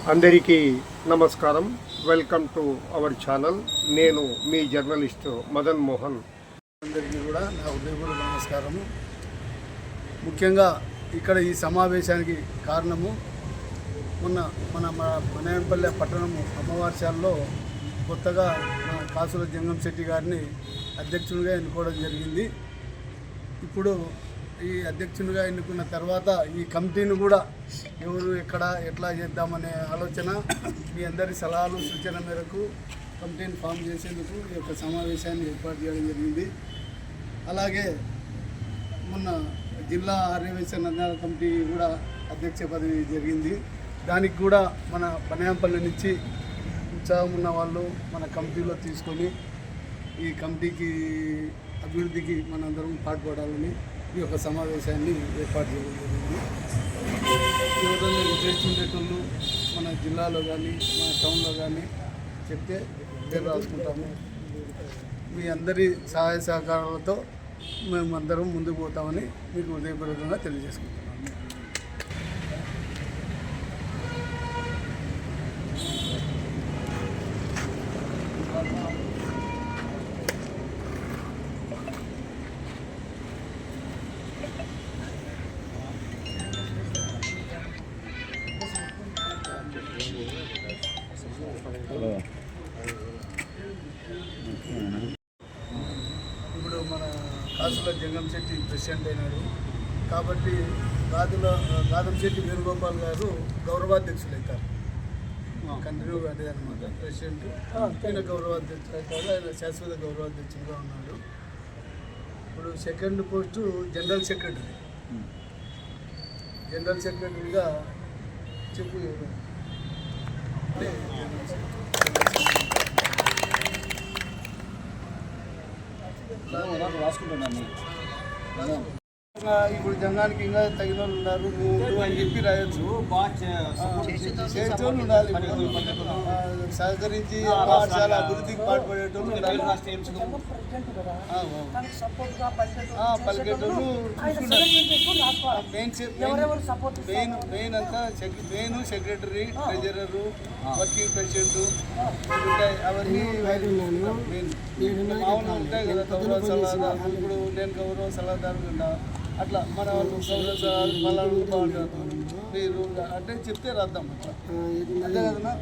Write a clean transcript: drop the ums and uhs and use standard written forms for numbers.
అందరికీ నమస్కారం. Welcome to our channel. నేను మీ జర్నలిస్ట్ మదన్ మోహన్. అందరికీ కూడా నా ఉదయపూర్వక నమస్కారము. ముఖ్యంగా ఇక్కడ ఈ సమావేశానికి కారణము మన మనేపల్లె పట్టణము అమ్మవారిశాలలో కొత్తగా కాసుల జంగంశెట్టి గారిని అధ్యక్షునిగా ఎన్నుకోవడం జరిగింది. ఇప్పుడు ఈ అధ్యక్షునిగా ఎన్నుకున్న తర్వాత ఈ కమిటీని కూడా ఎవరు ఎట్లా చేద్దామనే ఆలోచన మీ అందరి సలహాలు సూచన మేరకు కమిటీని ఫామ్ చేసేందుకు ఈ యొక్క సమావేశాన్ని ఏర్పాటు చేయడం జరిగింది. అలాగే మొన్న జిల్లా ఆర్యవైశ్య నంద్యాల కమిటీ కూడా అధ్యక్ష పదవి జరిగింది. దానికి కూడా మన బనయాంపల్లి నుంచి ఉత్సాహం ఉన్న వాళ్ళు మన కమిటీలో తీసుకొని ఈ కమిటీకి అభివృద్ధికి మనందరం పాటుపడాలని ఈ యొక్క సమావేశాన్ని ఏర్పాటు చేయడం జరిగింది. ఎవరైనా ఇంట్రెస్ట్ ఉండేటోళ్ళు మన జిల్లాలో కానీ మన టౌన్లో కానీ చెప్తే పేరు రాసుకుంటాము. మీ అందరి సహాయ సహకారాలతో మేమందరం ముందుకు పోతామని మీకు హృదయపూర్వకంగా తెలియజేసుకుంటున్నాము. ఇప్పుడు మన కాసుల జంగంశెట్టి ప్రెసిడెంట్ అయినాడు కాబట్టి గాదంశెట్టి వేణుగోపాల్ గారు గౌరవాధ్యక్షులు అవుతారు. కంటిన్యూగా అదే అనమాట. ప్రెసిడెంట్ ఈయన గౌరవాధ్యక్షులు అవుతారు. ఆయన శాశ్వత గౌరవాధ్యక్షులుగా ఉన్నాడు. ఇప్పుడు సెకండ్ పోస్టు జనరల్ సెక్రటరీగా చెప్పి రాసుకుంటున్నాను. ఇప్పుడు జనానికి ఇంకా తగిన వాళ్ళు ఉన్నారు అని చెప్పి రాయొచ్చు. చేసేటోళ్ళు ఉండాలి, సహకరించి పాఠశాల అభివృద్ధికి పాటుపడేటోళ్ళు ఉండాలి. పలికేటోళ్ళు మెయిన్ అంతా main secretary, treasurer, working president ఉంటాయి. అవన్నీ మామూలు ఉంటాయి కదా. గౌరవ సలహాదారు, ఇప్పుడు నేను గౌరవ సలహాదారు ఉన్నా, అట్లా మన వాళ్ళు గౌరవ సలహాలు మళ్ళీ బాగుంటారు. మీరు అంటే చెప్తే రాద్దాం అట్లా, అంతే కదన్నా.